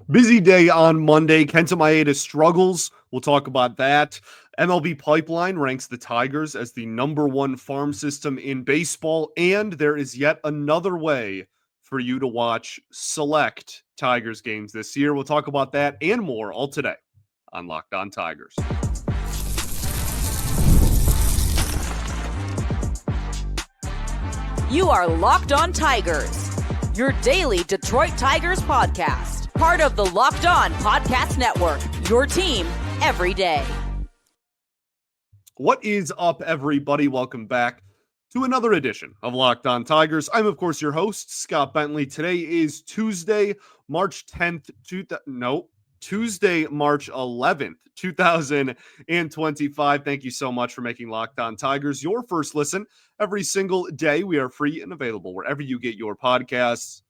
Busy day on Monday. Kenta Maeda struggles. We'll talk about that. MLB Pipeline ranks the Tigers as the number one farm system in baseball, and there is yet another way for you to watch select Tigers games this year. We'll talk about that and more all today on Locked On Tigers. You are Locked On Tigers, your daily Detroit Tigers podcast. Part of the Locked On Podcast Network, your team every day. What is up, everybody? Welcome back to another edition of Locked On Tigers. I'm, of course, your host, Scott Bentley. Today is Tuesday, March 10th, Tuesday, March 11th, 2025. Thank you so much for making Locked On Tigers your first listen every single day. We are free and available wherever you get your podcasts,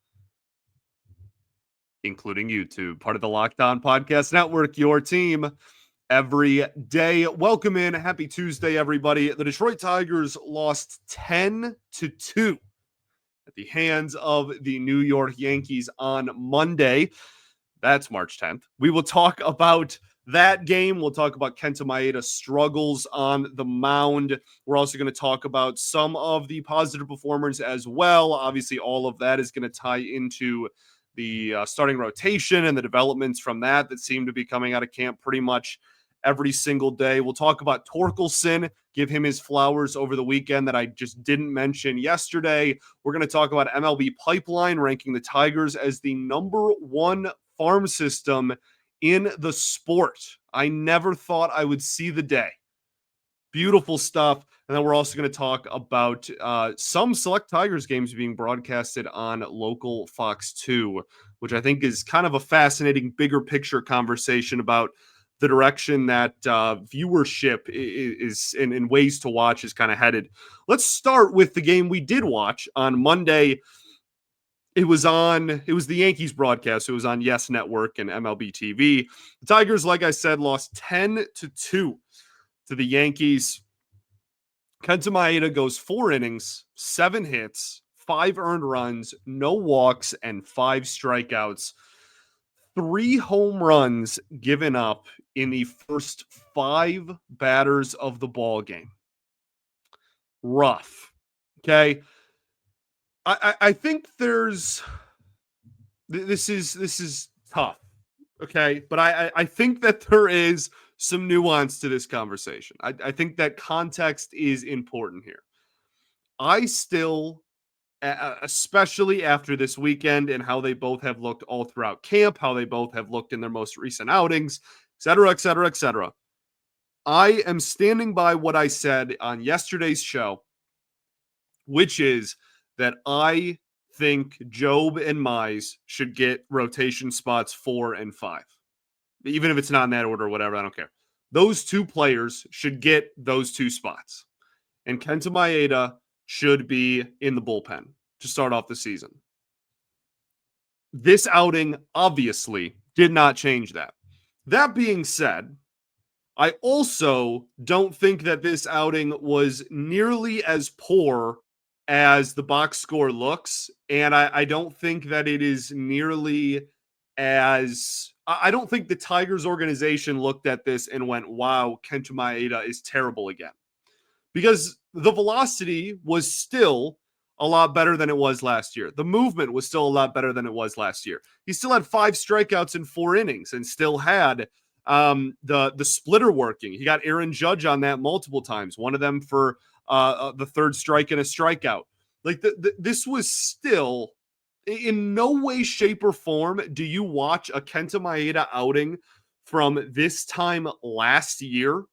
including YouTube, part of the Locked On Podcast Network, your team every day. Welcome in. Happy Tuesday, everybody. The Detroit Tigers lost 10-2 at the hands of the New York Yankees on Monday. That's March 10th. We will talk about that game. We'll talk about Kenta Maeda's struggles on the mound. We're also going to talk about some of the positive performers as well. Obviously, all of that is going to tie into the starting rotation and the developments from that seem to be coming out of camp pretty much every single day. We'll talk about Torkelson, give him his flowers over the weekend that I just didn't mention yesterday. We're going to talk about MLB Pipeline ranking the Tigers as the number one farm system in the sport. I never thought I would see the day. Beautiful stuff. And then we're also going to talk about some select Tigers games being broadcasted on local Fox 2, which I think is kind of a fascinating bigger picture conversation about the direction that viewership is in ways to watch is kind of headed. Let's start with the game we did watch on Monday. It was the Yankees broadcast. So it was on Yes Network and MLB TV. The Tigers, like I said, lost 10-2 to the Yankees. Kenta Maeda goes 4 innings, 7 hits, 5 earned runs, no walks, and 5 strikeouts. 3 home runs given up in the first 5 batters of the ball game. Rough. Okay. I think this is tough. Okay. But I think that there is some nuance to this conversation. I think that context is important here. I still, especially after this weekend and how they both have looked all throughout camp, how they both have looked in their most recent outings, et cetera, et cetera, et cetera. I am standing by what I said on yesterday's show, which is that I think Job and Mize should get rotation spots 4 and 5. Even if it's not in that order or whatever, I don't care. Those 2 players should get those 2 spots. And Kenta Maeda should be in the bullpen to start off the season. This outing obviously did not change that. That being said, I also don't think that this outing was nearly as poor as the box score looks. And I don't think that it is nearly as... I don't think the Tigers organization looked at this and went, wow, Kenta Maeda is terrible again. Because the velocity was still a lot better than it was last year. The movement was still a lot better than it was last year. He still had 5 strikeouts in 4 innings and still had the splitter working. He got Aaron Judge on that multiple times, one of them for the 3rd strike and a strikeout. Like this was still... In no way, shape, or form do you watch a Kenta Maeda outing from this time last year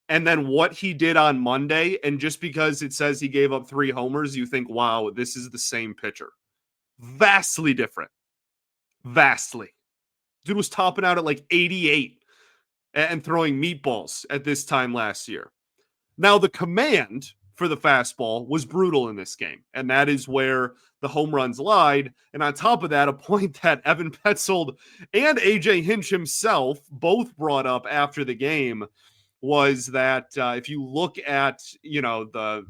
and then what he did on Monday, and just because it says he gave up 3 homers, you think, wow, this is the same pitcher. Vastly different. Vastly. Dude was topping out at like 88 and throwing meatballs at this time last year. Now, the command for the fastball was brutal in this game, and that is where the home runs lied. And on top of that, a point that Evan Petzold and AJ Hinch himself both brought up after the game was that if you look at, the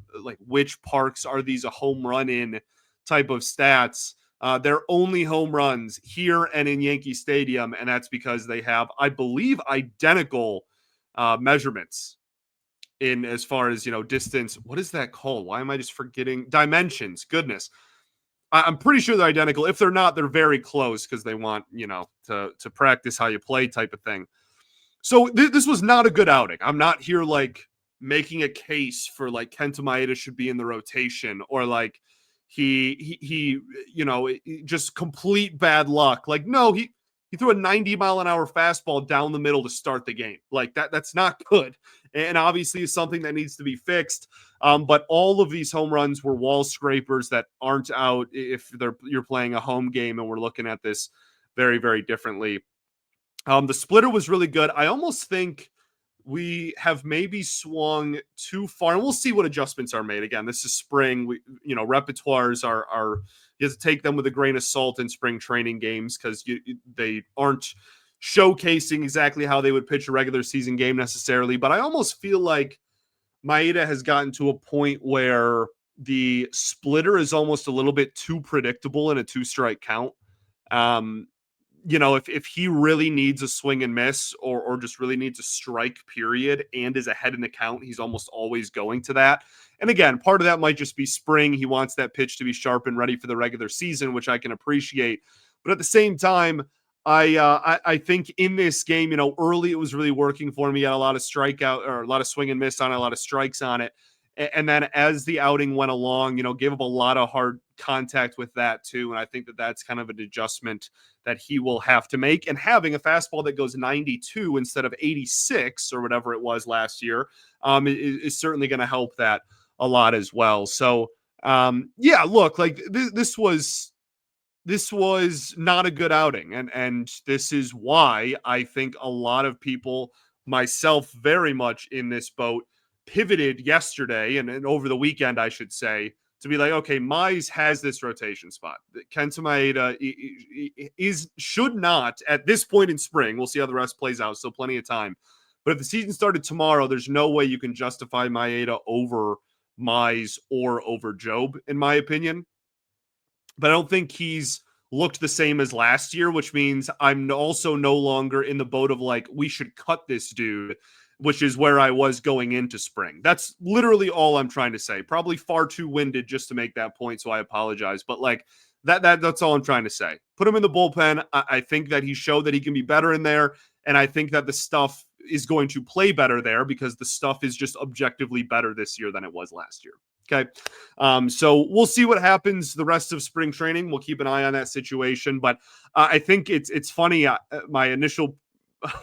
which parks are these a home run in type of stats, Their only home runs here and in Yankee Stadium, and that's because they have, I believe, identical measurements in as far as, distance. What is that called? Why am I just forgetting? Dimensions. Goodness. I'm pretty sure they're identical. If they're not, they're very close because they want, to practice how you play type of thing. So this was not a good outing. I'm not here like making a case for like Kenta Maeda should be in the rotation or like he just complete bad luck. Like no, he threw a 90-mile-an-hour fastball down the middle to start the game. Like that's not good. And obviously is something that needs to be fixed. But all of these home runs were wall scrapers that aren't out if you're playing a home game, and we're looking at this very, very differently. The splitter was really good. I almost think we have maybe swung too far, and we'll see what adjustments are made. Again, this is spring. Repertoires are you have to take them with a grain of salt in spring training games because they aren't showcasing exactly how they would pitch a regular season game necessarily. But I almost feel like Maeda has gotten to a point where the splitter is almost a little bit too predictable in a 2-strike count. If he really needs a swing and miss or just really needs a strike period and is ahead in the count, he's almost always going to that. And again, part of that might just be spring. He wants that pitch to be sharp and ready for the regular season, which I can appreciate. But at the same time, I think in this game, early it was really working for him. He had a lot of strikeout or a lot of swing and miss on it, a lot of strikes on it. And then as the outing went along, gave up a lot of hard contact with that too. And I think that that's kind of an adjustment that he will have to make. And having a fastball that goes 92 instead of 86 or whatever it was last year is certainly going to help that a lot as well. So, look, like this was not a good outing. And this is why I think a lot of people, myself very much in this boat, pivoted yesterday and over the weekend, I should say, to be like, okay, Mize has this rotation spot. Kenta Maeda should not, at this point in spring, we'll see how the rest plays out, still plenty of time. But if the season started tomorrow, there's no way you can justify Maeda over Mize or over Job, in my opinion. But I don't think he's looked the same as last year, which means I'm also no longer in the boat of like, we should cut this dude, which is where I was going into spring. That's literally all I'm trying to say. Probably far too winded just to make that point, so I apologize. But like that's all I'm trying to say. Put him in the bullpen. I think that he showed that he can be better in there, and I think that the stuff is going to play better there because the stuff is just objectively better this year than it was last year. Okay. So we'll see what happens the rest of spring training. We'll keep an eye on that situation. But I think it's funny. My initial,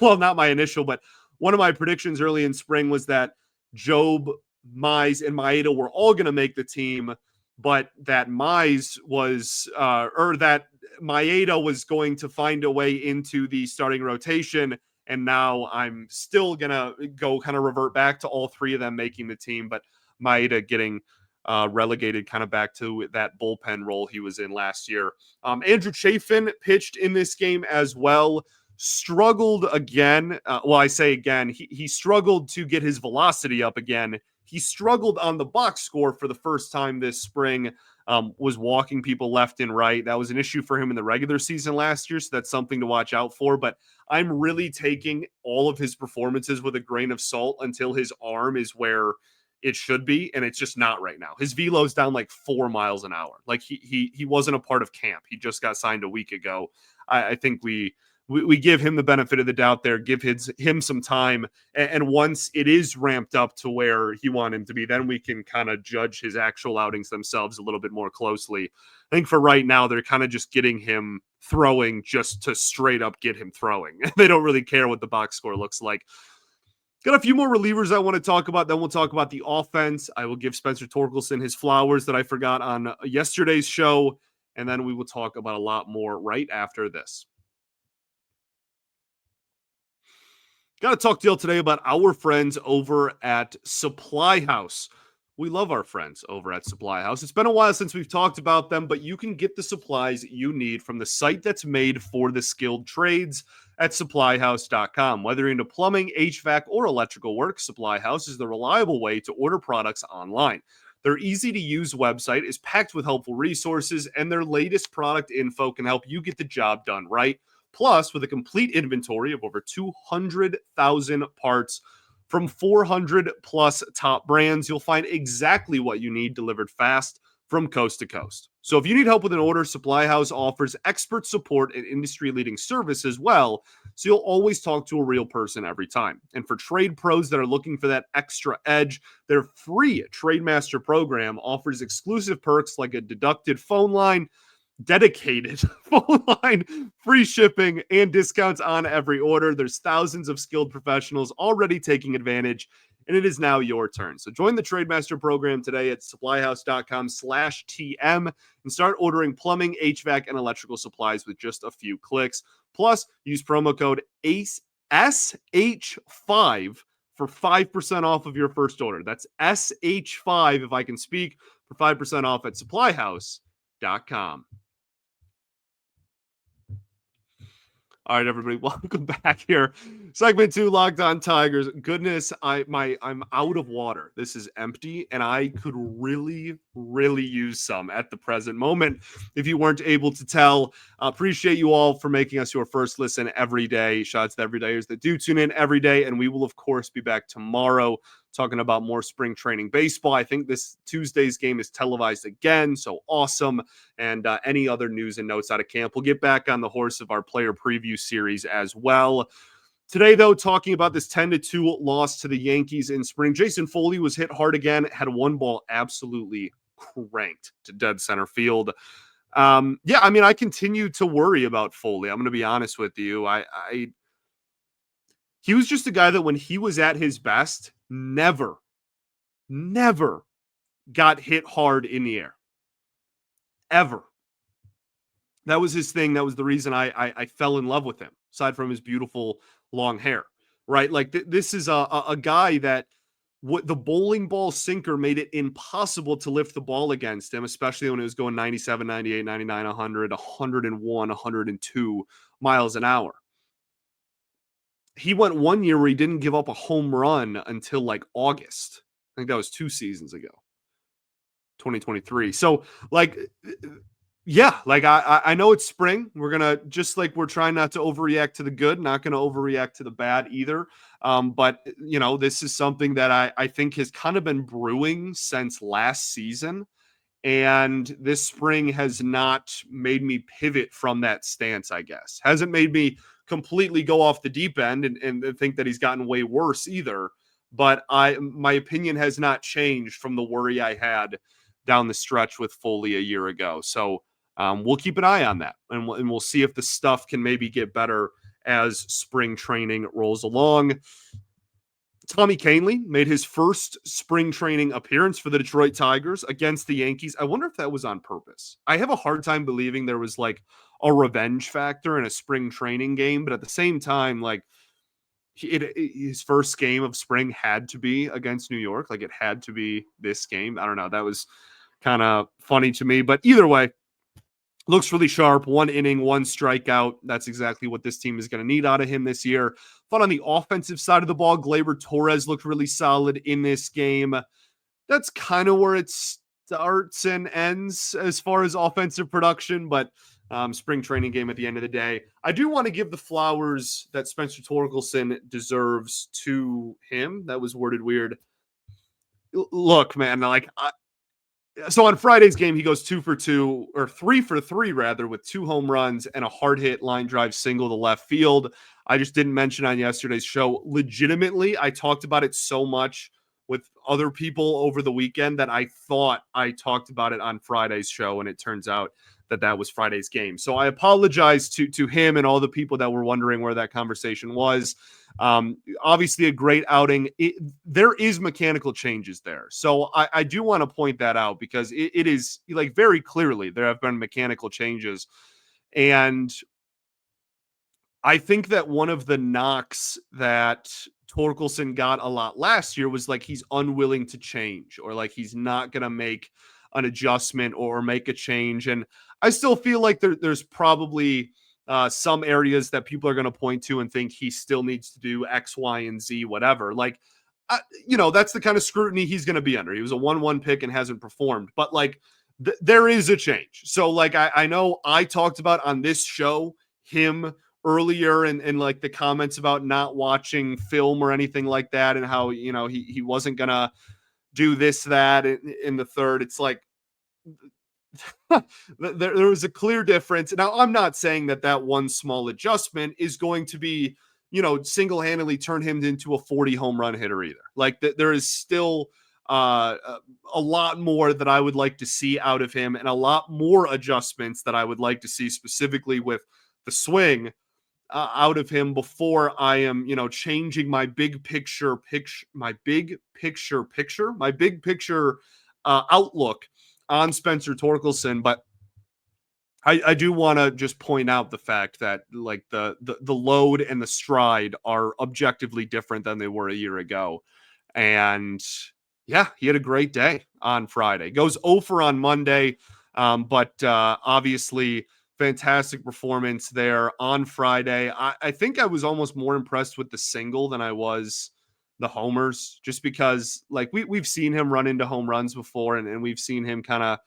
well, not my initial, but one of my predictions early in spring was that Job, Mize, and Maeda were all going to make the team, but that Mize was, or that Maeda was going to find a way into the starting rotation. And now I'm still going to go kind of revert back to all three of them making the team, but Maeda getting relegated kind of back to that bullpen role he was in last year. Andrew Chafin pitched in this game as well. Struggled again. I say again, he struggled to get his velocity up again. He struggled on the box score for the first time this spring, was walking people left and right. That was an issue for him in the regular season last year, so that's something to watch out for. But I'm really taking all of his performances with a grain of salt until his arm is where it should be, and it's just not right now. His velo's down like 4 miles an hour. Like he wasn't a part of camp. He just got signed a week ago. I think we give him the benefit of the doubt there, give him some time. And once it is ramped up to where he want him to be, then we can kind of judge his actual outings themselves a little bit more closely. I think for right now, they're kind of just getting him throwing just to straight up get him throwing. They don't really care what the box score looks like. Got a few more relievers I want to talk about. Then we'll talk about the offense. I will give Spencer Torkelson his flowers that I forgot on yesterday's show. And then we will talk about a lot more right after this. Got a talk deal today about our friends over at Supply House. We love our friends over at Supply House. It's been a while since we've talked about them, but you can get the supplies you need from the site that's made for the skilled trades at supplyhouse.com. Whether you're into plumbing, HVAC, or electrical work, Supply House is the reliable way to order products online. Their easy-to-use website is packed with helpful resources, and their latest product info can help you get the job done right. Plus, with a complete inventory of over 200,000 parts from 400 plus top brands, you'll find exactly what you need delivered fast from coast to coast. So if you need help with an order, Supply House offers expert support and industry-leading service as well, so you'll always talk to a real person every time. And for trade pros that are looking for that extra edge, their free Trademaster program offers exclusive perks like a deducted phone line, dedicated phone line, free shipping, and discounts on every order. There's thousands of skilled professionals already taking advantage, and it is now your turn. So join the Trademaster program today at supplyhouse.com/TM and start ordering plumbing, HVAC, and electrical supplies with just a few clicks. Plus, use promo code SH5 for 5% off of your first order. That's SH5, if I can speak, for 5% off at supplyhouse.com. All right, everybody, welcome back here. Segment 2, Locked On Tigers. Goodness, I'm out of water. This is empty, and I could really use some at the present moment. If you weren't able to tell, appreciate you all for making us your first listen every day. Shout out to the everydayers that do tune in every day, and we will, of course, be back tomorrow talking about more spring training baseball. I think this Tuesday's game is televised again, so awesome. And any other news and notes out of camp. We'll get back on the horse of our player preview series as well. Today, though, talking about this 10-2 loss to the Yankees in spring. Jason Foley was hit hard again, had one ball absolutely cranked to dead center field. I continue to worry about Foley. I'm going to be honest with you. He was just a guy that when he was at his best, never got hit hard in the air. Ever. That was his thing. That was the reason I fell in love with him, aside from his beautiful long hair, right? Like this is a guy that the bowling ball sinker made it impossible to lift the ball against him, especially when it was going 97, 98, 99, 100, 101, 102 miles an hour. He went one year where he didn't give up a home run until like August. I think that was 2 seasons ago, 2023. So like, yeah, like I know it's spring. We're going to, just like we're trying not to overreact to the good, not going to overreact to the bad either. But, you know, this is something that I think has kind of been brewing since last season. And this spring has not made me pivot from that stance, I guess. Hasn't made me completely go off the deep end and think that he's gotten way worse either. But my opinion has not changed from the worry I had down the stretch with Foley a year ago. So we'll keep an eye on that, and we'll see if the stuff can maybe get better as spring training rolls along. Tommy Kahnle made his first spring training appearance for the Detroit Tigers against the Yankees. I wonder if that was on purpose. I have a hard time believing there was like a revenge factor in a spring training game, but at the same time, like his first game of spring had to be against New York. Like it had to be this game. I don't know. That was kind of funny to me, but either way, looks really sharp. 1 inning, 1 strikeout. That's exactly what this team is going to need out of him this year. But on the offensive side of the ball, Gleyber Torres looked really solid in this game. That's kind of where it starts and ends as far as offensive production, but spring training game at the end of the day. I do want to give the flowers that Spencer Torkelson deserves to him. That was worded weird. Look, man, like so on Friday's game, he goes 2 for 2, or 3 for 3 rather, with 2 home runs and a hard hit line drive single to left field. I just didn't mention on yesterday's show. Legitimately, I talked about it so much with other people over the weekend that I thought I talked about it on Friday's show, and it turns out that was Friday's game. So I apologize to him and all the people that were wondering where that conversation was. Obviously a great outing. There is mechanical changes there. So I do want to point that out because it is like very clearly there have been mechanical changes. And I think that one of the knocks that Torkelson got a lot last year was like he's unwilling to change, or like he's not going to make an adjustment or make a change. And I still feel like there's probably some areas that people are going to point to and think he still needs to do X, Y, and Z, whatever. Like that's the kind of scrutiny he's going to be under. He was a 1-1 pick and hasn't performed, but like there is a change. So like I know I talked about on this show him earlier and like the comments about not watching film or anything like that, and how he wasn't gonna do this that in the third. It's like there was a clear difference. Now, I'm not saying that one small adjustment is going to be, single-handedly turn him into a 40 home run hitter either. Like there is still a lot more that I would like to see out of him, and a lot more adjustments that I would like to see specifically with the swing out of him before I am, changing my big picture outlook on Spencer Torkelson. But I do want to just point out the fact that like the load and the stride are objectively different than they were a year ago. And yeah, he had a great day on Friday. Goes 0 for on Monday, but obviously fantastic performance there on Friday. I think I was almost more impressed with the single than I was the homers, just because like we've seen him run into home runs before, and we've seen him kind of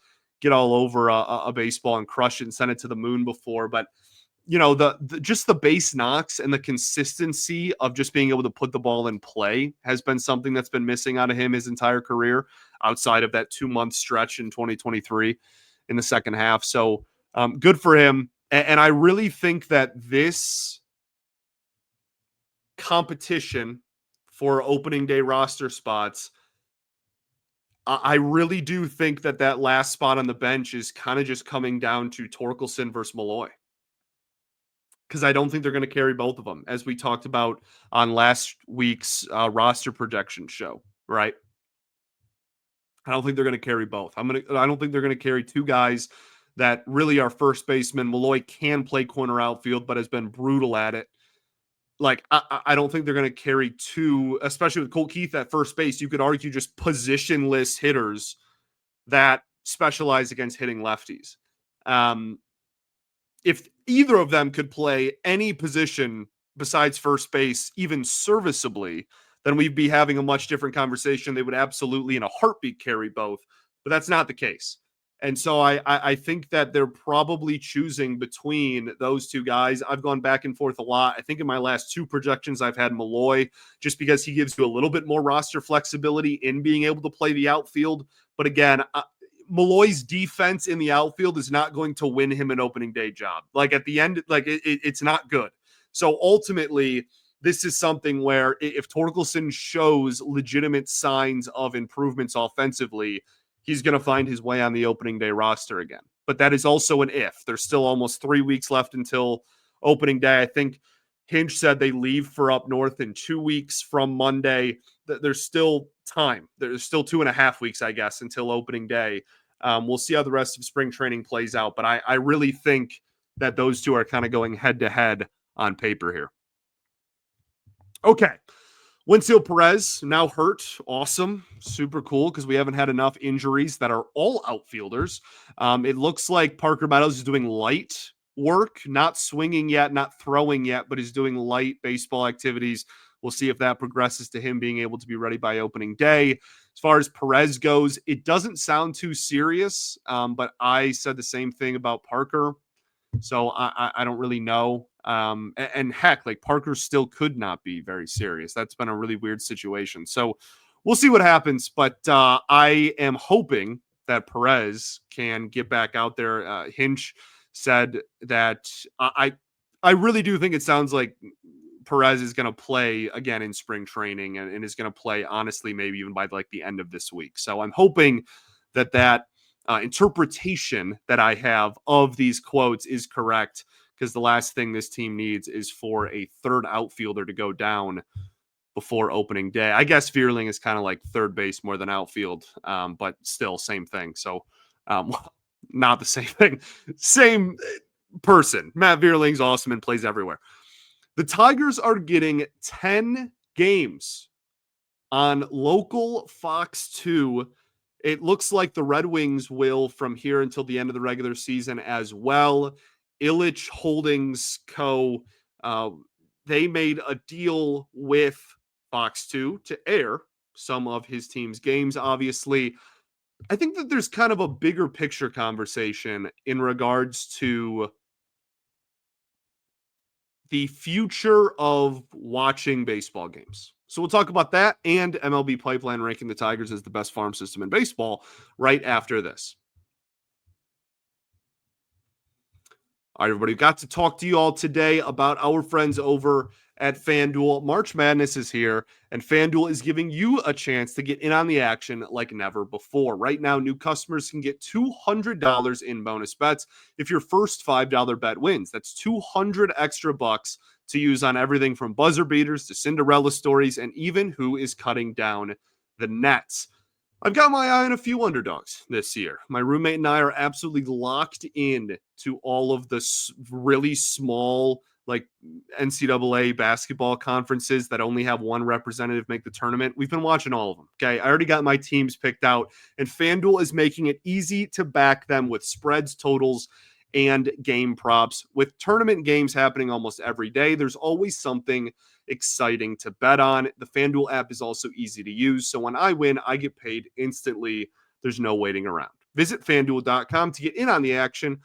get all over a baseball and crush it and send it to the moon before. But the just the base knocks and the consistency of just being able to put the ball in play has been something that's been missing out of him his entire career, outside of that 2-month stretch in 2023 in the second half. So good for him. And I really think that this competition for opening day roster spots, I really do think that last spot on the bench is kind of just coming down to Torkelson versus Malloy, because I don't think they're going to carry both of them, as we talked about on last week's roster projection show, right? I don't think they're going to carry both. I don't think they're going to carry two guys that really are first basemen. Malloy can play corner outfield, but has been brutal at it. Like, I don't think they're going to carry two, especially with Colt Keith at first base. You could argue just positionless hitters that specialize against hitting lefties. If either of them could play any position besides first base, even serviceably, then we'd be having a much different conversation. They would absolutely in a heartbeat carry both, but that's not the case. And so I think that they're probably choosing between those two guys. I've gone back and forth a lot. I think in my last two projections, I've had Malloy, just because he gives you a little bit more roster flexibility in being able to play the outfield. But again, Malloy's defense in the outfield is not going to win him an opening day job. Like at the end, like it's not good. So ultimately, this is something where if Torkelson shows legitimate signs of improvements offensively, he's going to find his way on the opening day roster again. But that is also an if. There's still almost 3 weeks left until opening day. I think Hinch said they leave for up north in 2 weeks from Monday. There's still time. There's still 2.5 weeks, I guess, until opening day. We'll see how the rest of spring training plays out. But I really think that those two are kind of going head to head on paper here. Okay. Wenceel Perez now hurt. Awesome. Super cool, because we haven't had enough injuries that are all outfielders. It looks like Parker Meadows is doing light work, not swinging yet, not throwing yet, but is doing light baseball activities. We'll see if that progresses to him being able to be ready by opening day. As far as Perez goes, it doesn't sound too serious, but I said the same thing about Parker. So I don't really know. And heck, like Parker still could not be very serious. That's been a really weird situation. So we'll see what happens. But I am hoping that Perez can get back out there. Hinch said that I really do think it sounds like Perez is going to play again in spring training, and is going to play, honestly, maybe even by like the end of this week. So I'm hoping that interpretation that I have of these quotes is correct, because the last thing this team needs is for a third outfielder to go down before opening day. I guess Vierling is kind of like third base more than outfield, but still same thing. So not the same thing. Same person. Matt Vierling's awesome and plays everywhere. The Tigers are getting 10 games on local Fox 2. It looks like the Red Wings will from here until the end of the regular season as well. Illich Holdings Co. They made a deal with Fox 2 to air some of his team's games, obviously. I think that there's kind of a bigger picture conversation in regards to the future of watching baseball games. So we'll talk about that and MLB Pipeline ranking the Tigers as the best farm system in baseball right after this. All right, everybody, got to talk to you all today about our friends over at FanDuel. March Madness is here, and FanDuel is giving you a chance to get in on the action like never before. Right now, new customers can get $200 in bonus bets if your first $5 bet wins. That's 200 extra bucks to use on everything from buzzer beaters to Cinderella stories and even who is cutting down the nets. I've got my eye on a few underdogs this year. My roommate and I are absolutely locked in to all of the really small, like NCAA basketball conferences that only have one representative make the tournament. We've been watching all of them. Okay. I already got my teams picked out, and FanDuel is making it easy to back them with spreads, totals, and game props. With tournament games happening almost every day, there's always something exciting to bet on. The FanDuel app is also easy to use, so when I win, I get paid instantly. There's no waiting around. Visit FanDuel.com to get in on the action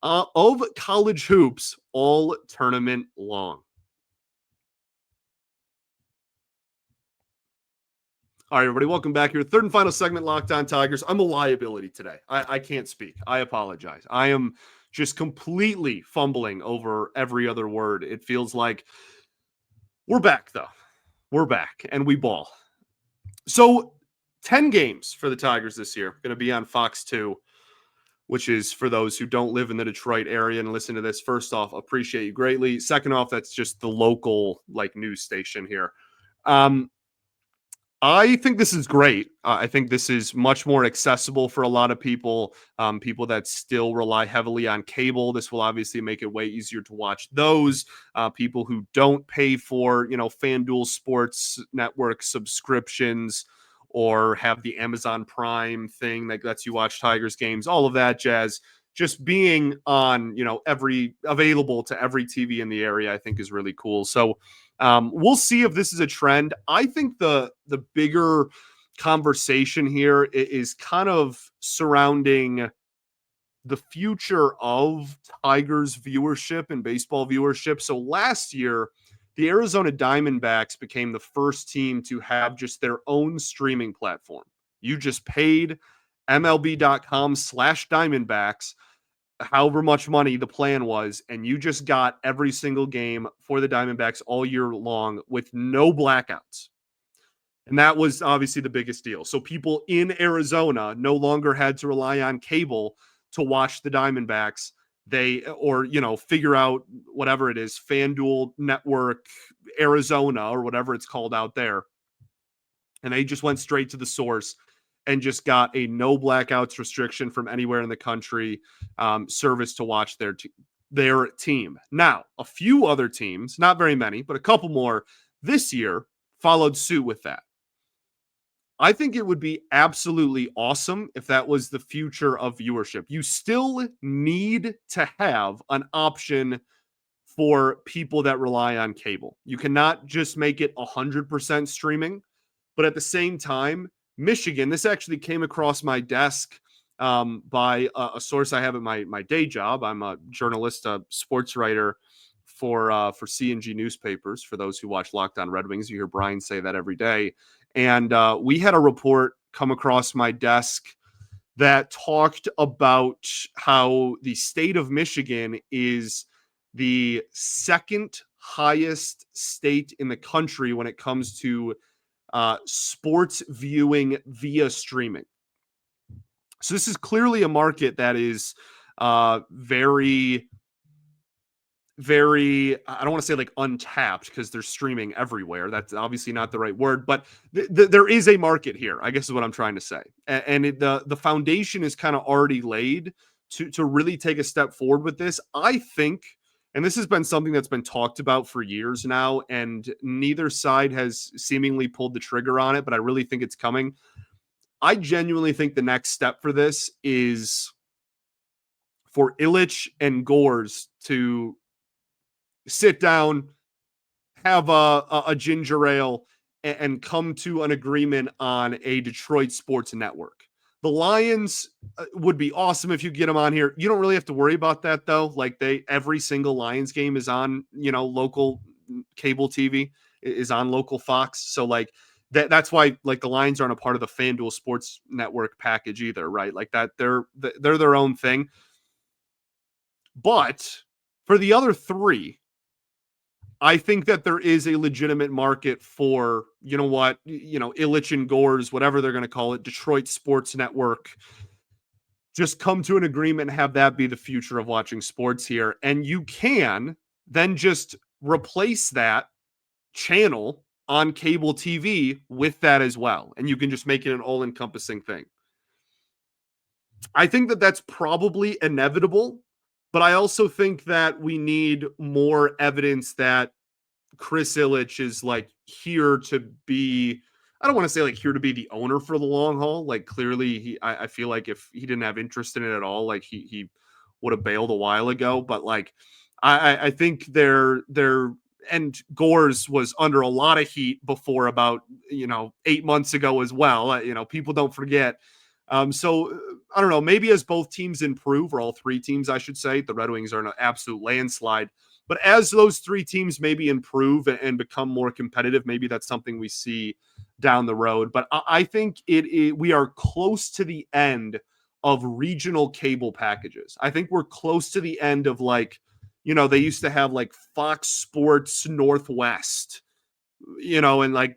of college hoops all tournament long. All right, everybody, welcome back here. Third and final segment, Locked On Tigers. I'm a liability today. I can't speak. I apologize. I am just completely fumbling over every other word. It feels like we're back, though. We're back, and we ball. So 10 games for the Tigers this year. Going to be on Fox 2, which is for those who don't live in the Detroit area and listen to this. First off, appreciate you greatly. Second off, that's just the local news station here. I think this is great. I think this is much more accessible for a lot of people, people that still rely heavily on cable. This will obviously make it way easier to watch those. People who don't pay for, FanDuel Sports Network subscriptions or have the Amazon Prime thing that lets you watch Tigers games, all of that jazz. Just being on, every available to every TV in the area, I think is really cool. So we'll see if this is a trend. I think the bigger conversation here is kind of surrounding the future of Tigers viewership and baseball viewership. So last year, the Arizona Diamondbacks became the first team to have just their own streaming platform. You just paid MLB.com/Diamondbacks however much money the plan was, and you just got every single game for the Diamondbacks all year long with no blackouts. And that was obviously the biggest deal. So people in Arizona no longer had to rely on cable to watch the Diamondbacks. Figure out whatever it is, FanDuel Network Arizona or whatever it's called out there. And they just went straight to the source and just got a no blackouts restriction from anywhere in the country service to watch their team. Now, a few other teams, not very many, but a couple more this year followed suit with that. I think it would be absolutely awesome if that was the future of viewership. You still need to have an option for people that rely on cable. You cannot just make it 100% streaming, but at the same time, Michigan, this actually came across my desk by a source I have at my day job. I'm a journalist, a sports writer for C&G newspapers. For those who watch Locked On Red Wings, you hear Brian say that every day. And we had a report come across my desk that talked about how the state of Michigan is the second highest state in the country when it comes to sports viewing via streaming. So this is clearly a market that is very, very, I don't want to say untapped because they're streaming everywhere. That's obviously not the right word, but there is a market here, I guess is what I'm trying to say. And the foundation is kind of already laid to really take a step forward with this. I think, and this has been something that's been talked about for years now, and neither side has seemingly pulled the trigger on it, but I really think it's coming. I genuinely think the next step for this is for Illich and Gores to sit down, have a ginger ale, and come to an agreement on a Detroit sports network. The Lions would be awesome if you get them on here. You don't really have to worry about that though. Like every single Lions game is on, local cable TV, is on local Fox. So like that's why like the Lions aren't a part of the FanDuel Sports Network package either, right? Like that they're their own thing. But for the other three, I think that there is a legitimate market for, Illich and Gores, whatever they're going to call it, Detroit Sports Network. Just come to an agreement and have that be the future of watching sports here. And you can then just replace that channel on cable TV with that as well. And you can just make it an all-encompassing thing. I think that that's probably inevitable, but I also think that we need more evidence that Chris Illich is like here to be, I don't want to say like here to be the owner for the long haul. Like clearly I feel like if he didn't have interest in it at all, like he would have bailed a while ago. But like, I think they're and Gores was under a lot of heat before about, 8 months ago as well. People don't forget. So I don't know, maybe as both teams improve, or all three teams, I should say, the Red Wings are an absolute landslide. But as those three teams maybe improve and become more competitive, maybe that's something we see down the road. But I think we are close to the end of regional cable packages. I think we're close to the end of like, they used to have like Fox Sports Northwest, and like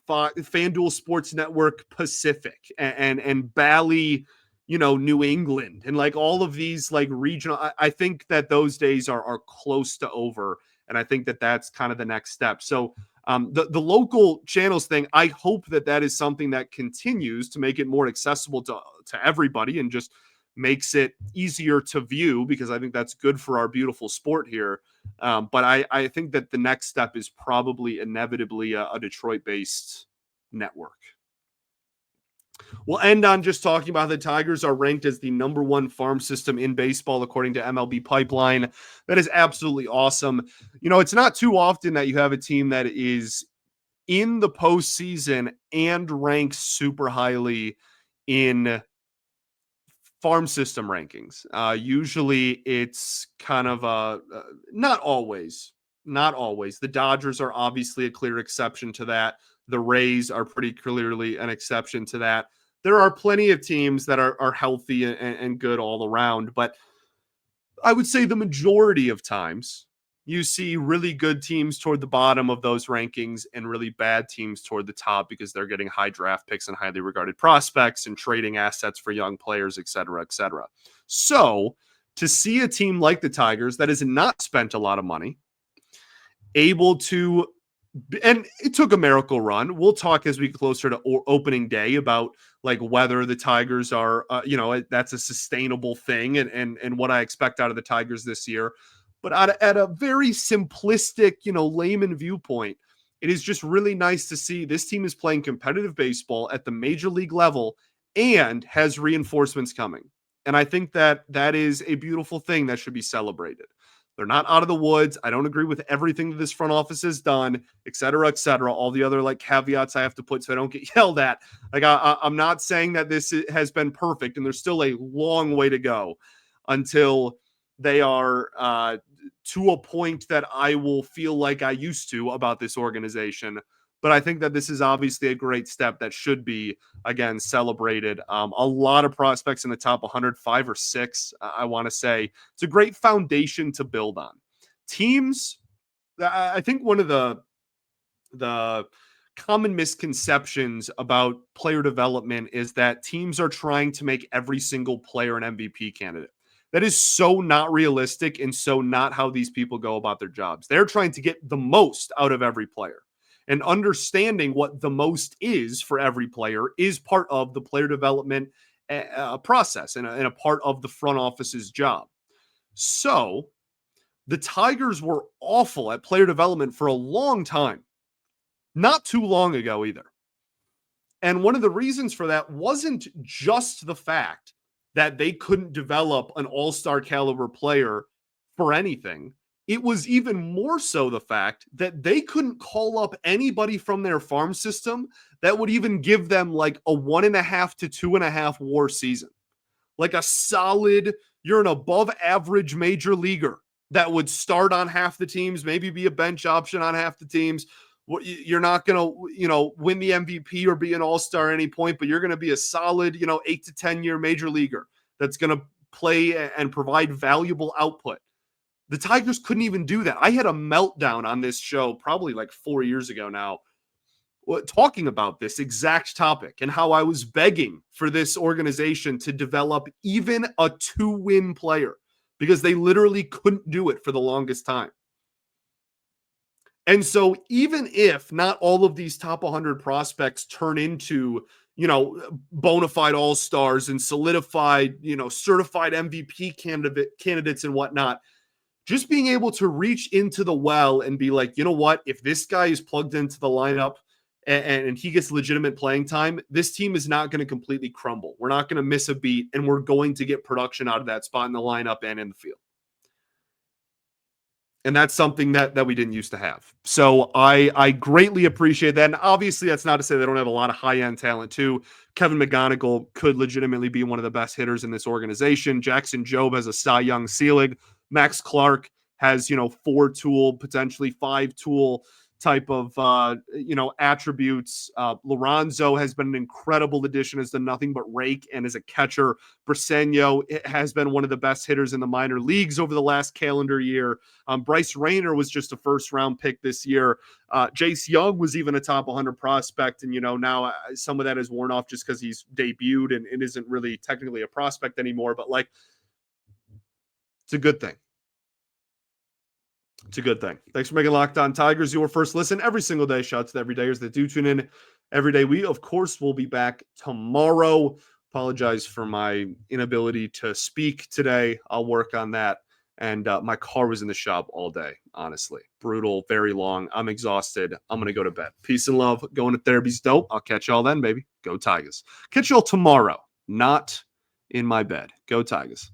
FanDuel Sports Network Pacific and Bally, New England, and like all of these like regional. I think that those days are close to over, and I think that that's kind of the next step. So the local channels thing, I hope that is something that continues to make it more accessible to everybody and just makes it easier to view, because I think that's good for our beautiful sport here. But I think that the next step is probably inevitably a Detroit-based network. We'll end on just talking about the Tigers are ranked as the number one farm system in baseball, according to MLB Pipeline. That is absolutely awesome. It's not too often that you have a team that is in the postseason and ranks super highly in farm system rankings. Usually it's kind of not always. The Dodgers are obviously a clear exception to that. The Rays are pretty clearly an exception to that. There are plenty of teams that are healthy and good all around, but I would say the majority of times you see really good teams toward the bottom of those rankings and really bad teams toward the top, because they're getting high draft picks and highly regarded prospects and trading assets for young players, et cetera, et cetera. So to see a team like the Tigers that has not spent a lot of money, able to, and it took a miracle run. We'll talk as we get closer to opening day about like whether the Tigers are, that's a sustainable thing and what I expect out of the Tigers this year. But at a very simplistic, layman viewpoint, it is just really nice to see this team is playing competitive baseball at the major league level and has reinforcements coming. And I think that is a beautiful thing that should be celebrated. They're not out of the woods. I don't agree with everything that this front office has done, et cetera, all the other like caveats I have to put so I don't get yelled at. Like I'm not saying that this has been perfect, and there's still a long way to go until they are to a point that I will feel like I used to about this organization. But I think that this is obviously a great step that should be, again, celebrated. A lot of prospects in the top 100, 5 or 6, I want to say. It's a great foundation to build on. Teams, I think one of the common misconceptions about player development is that teams are trying to make every single player an MVP candidate. That is so not realistic and so not how these people go about their jobs. They're trying to get the most out of every player. And understanding what the most is for every player is part of the player development process and a part of the front office's job. So the Tigers were awful at player development for a long time. Not too long ago either. And one of the reasons for that wasn't just the fact that they couldn't develop an all-star caliber player for anything. it was even more so the fact that they couldn't call up anybody from their farm system that would even give them like a 1.5 to 2.5 WAR season. Like a solid, you're an above average major leaguer that would start on half the teams, maybe be a bench option on half the teams. You're not going to, win the MVP or be an all-star at any point, but you're going to be a solid, 8 to 10 year major leaguer that's going to play and provide valuable output. The Tigers couldn't even do that. I had a meltdown on this show probably like 4 years ago now, talking about this exact topic and how I was begging for this organization to develop even a 2-win player because they literally couldn't do it for the longest time. And so even if not all of these top 100 prospects turn into, bona fide all-stars and solidified, certified MVP candidates and whatnot, just being able to reach into the well and be like, you know what, if this guy is plugged into the lineup and he gets legitimate playing time, this team is not going to completely crumble. We're not going to miss a beat, and we're going to get production out of that spot in the lineup and in the field. And that's something that we didn't used to have. So I greatly appreciate that. And obviously, that's not to say they don't have a lot of high-end talent, too. Kevin McGonigal could legitimately be one of the best hitters in this organization. Jackson Jobe has a Cy Young ceiling. Max Clark has, 4-tool, potentially 5-tool type of, attributes. Lorenzo has been an incredible addition as the nothing but rake and as a catcher. Briseño has been one of the best hitters in the minor leagues over the last calendar year. Bryce Rayner was just a first-round pick this year. Jace Young was even a top 100 prospect, and, now some of that is worn off just because he's debuted and it isn't really technically a prospect anymore, but, it's a good thing. It's a good thing. Thanks for making Locked On Tigers your first listen every single day. Shout out to the everydayers that do tune in every day. We, of course, will be back tomorrow. Apologize for my inability to speak today. I'll work on that. And my car was in the shop all day, honestly. Brutal, very long. I'm exhausted. I'm going to go to bed. Peace and love. Going to therapy's dope. I'll catch y'all then, baby. Go Tigers. Catch y'all tomorrow. Not in my bed. Go Tigers.